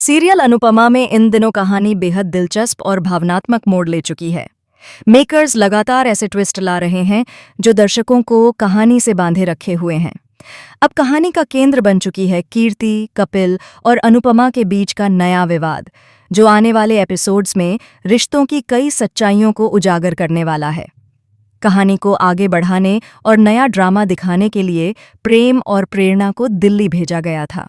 Serial Anupama में इन दिनों कहानी बेहद दिलचस्प और भावनात्मक मोड़ ले चुकी है। मेकर्स लगातार ऐसे ट्विस्ट ला रहे हैं जो दर्शकों को कहानी से बांधे रखे हुए हैं। अब कहानी का केंद्र बन चुकी है कीर्ति, कपिल और अनुपमा के बीच का नया विवाद, जो आने वाले एपिसोड्स में रिश्तों की कई सच्चाइयों को उजागर करने वाला है। कहानी को आगे बढ़ाने और नया ड्रामा दिखाने के लिए प्रेम और प्रेरणा को दिल्ली भेजा गया था।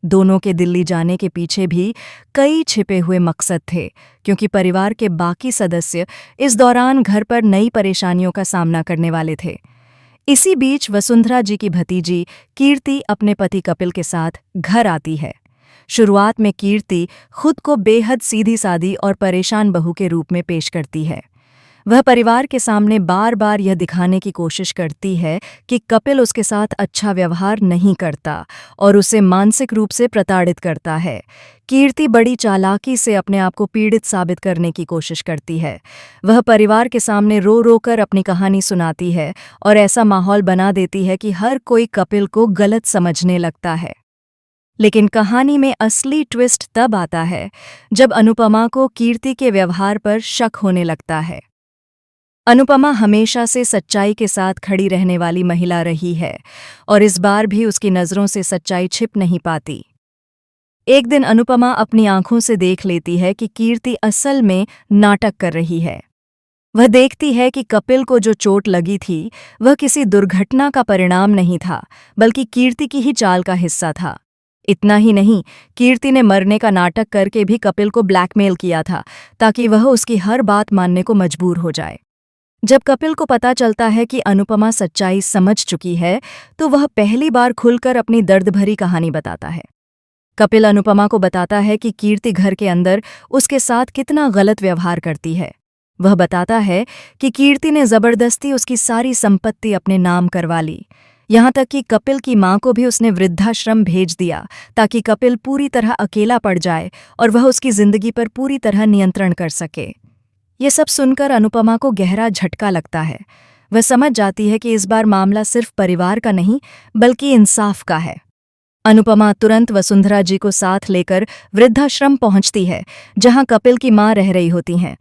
दोनों के दिल्ली जाने के पीछे भी कई छिपे हुए मकसद थे, क्योंकि परिवार के बाकी सदस्य इस दौरान घर पर नई परेशानियों का सामना करने वाले थे। इसी बीच वसुंधरा जी की भतीजी कीर्ति अपने पति कपिल के साथ घर आती है। शुरुआत में कीर्ति खुद को बेहद सीधी-सादी और परेशान बहू के रूप में पेश करती है। वह परिवार के सामने बार बार यह दिखाने की कोशिश करती है कि कपिल उसके साथ अच्छा व्यवहार नहीं करता और उसे मानसिक रूप से प्रताड़ित करता है। कीर्ति बड़ी चालाकी से अपने आप को पीड़ित साबित करने की कोशिश करती है। वह परिवार के सामने रो रो कर अपनी कहानी सुनाती है और ऐसा माहौल बना देती है कि हर कोई कपिल को गलत समझने लगता है। लेकिन कहानी में असली ट्विस्ट तब आता है जब अनुपमा को कीर्ति के व्यवहार पर शक होने लगता है। अनुपमा हमेशा से सच्चाई के साथ खड़ी रहने वाली महिला रही है और इस बार भी उसकी नज़रों से सच्चाई छिप नहीं पाती। एक दिन अनुपमा अपनी आंखों से देख लेती है कि कीर्ति असल में नाटक कर रही है। वह देखती है कि कपिल को जो चोट लगी थी वह किसी दुर्घटना का परिणाम नहीं था, बल्कि कीर्ति की ही चाल का हिस्सा था। इतना ही नहीं, कीर्ति ने मरने का नाटक करके भी कपिल को ब्लैकमेल किया था ताकि वह उसकी हर बात मानने को मजबूर हो जाए। जब कपिल को पता चलता है कि अनुपमा सच्चाई समझ चुकी है, तो वह पहली बार खुलकर अपनी दर्द भरी कहानी बताता है। कपिल अनुपमा को बताता है कि कीर्ति घर के अंदर उसके साथ कितना गलत व्यवहार करती है। वह बताता है कि कीर्ति ने जबरदस्ती उसकी सारी संपत्ति अपने नाम करवा ली, यहाँ तक कि कपिल की मां को भी उसने वृद्धाश्रम भेज दिया ताकि कपिल पूरी तरह अकेला पड़ जाए और वह उसकी जिंदगी पर पूरी तरह नियंत्रण कर सके। ये सब सुनकर अनुपमा को गहरा झटका लगता है। वह समझ जाती है कि इस बार मामला सिर्फ परिवार का नहीं, बल्कि इंसाफ का है। अनुपमा तुरंत वसुंधरा जी को साथ लेकर वृद्धाश्रम पहुंचती है, जहां कपिल की मां रह रही होती हैं।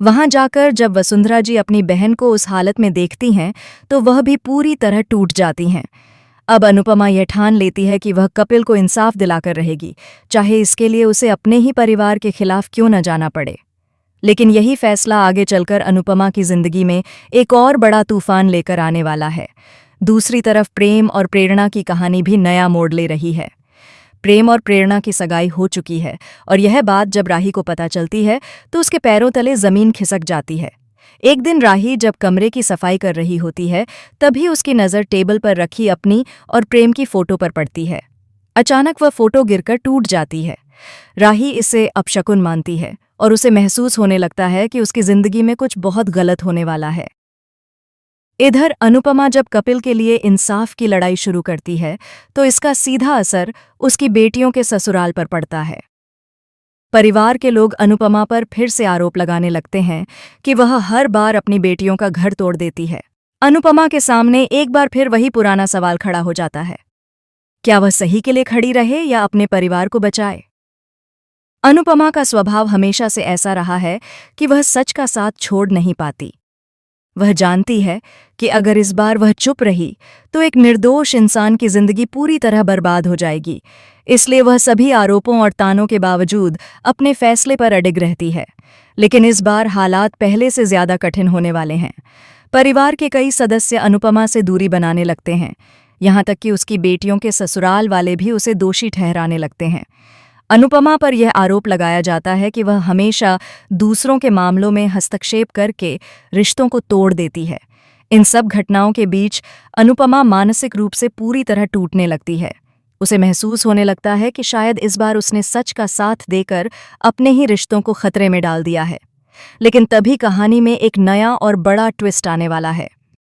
वहां जाकर जब वसुंधरा जी अपनी बहन को उस हालत में देखती हैं, तो वह भी पूरी तरह टूट जाती हैं। अब अनुपमा यह ठान लेती है कि वह कपिल को इंसाफ दिलाकर रहेगी, चाहे इसके लिए उसे अपने ही परिवार के खिलाफ क्यों न जाना पड़े। लेकिन यही फैसला आगे चलकर अनुपमा की जिंदगी में एक और बड़ा तूफान लेकर आने वाला है। दूसरी तरफ प्रेम और प्रेरणा की कहानी भी नया मोड़ ले रही है। प्रेम और प्रेरणा की सगाई हो चुकी है और यह बात जब राही को पता चलती है तो उसके पैरों तले जमीन खिसक जाती है। एक दिन राही जब कमरे की सफाई कर रही होती है, तभी उसकी नज़र टेबल पर रखी अपनी और प्रेम की फोटो पर पड़ती है। अचानक वह फोटो गिरकर टूट जाती है। राही इसे अपशकुन मानती है और उसे महसूस होने लगता है कि उसकी जिंदगी में कुछ बहुत गलत होने वाला है। इधर अनुपमा जब कपिल के लिए इंसाफ की लड़ाई शुरू करती है, तो इसका सीधा असर उसकी बेटियों के ससुराल पर पड़ता है। परिवार के लोग अनुपमा पर फिर से आरोप लगाने लगते हैं कि वह हर बार अपनी बेटियों का घर तोड़ देती है। अनुपमा के सामने एक बार फिर वही पुराना सवाल खड़ा हो जाता है, क्या वह सही के लिए खड़ी रहे या अपने परिवार को बचाए? अनुपमा का स्वभाव हमेशा से ऐसा रहा है कि वह सच का साथ छोड़ नहीं पाती। वह जानती है कि अगर इस बार वह चुप रही तो एक निर्दोष इंसान की जिंदगी पूरी तरह बर्बाद हो जाएगी। इसलिए वह सभी आरोपों और तानों के बावजूद अपने फैसले पर अडिग रहती है। लेकिन इस बार हालात पहले से ज्यादा कठिन होने वाले हैं। परिवार के कई सदस्य अनुपमा से दूरी बनाने लगते हैं, यहाँ तक कि उसकी बेटियों के ससुराल वाले भी उसे दोषी ठहराने लगते हैं। अनुपमा पर यह आरोप लगाया जाता है कि वह हमेशा दूसरों के मामलों में हस्तक्षेप करके रिश्तों को तोड़ देती है। इन सब घटनाओं के बीच अनुपमा मानसिक रूप से पूरी तरह टूटने लगती है। उसे महसूस होने लगता है कि शायद इस बार उसने सच का साथ देकर अपने ही रिश्तों को खतरे में डाल दिया है। लेकिन तभी कहानी में एक नया और बड़ा ट्विस्ट आने वाला है।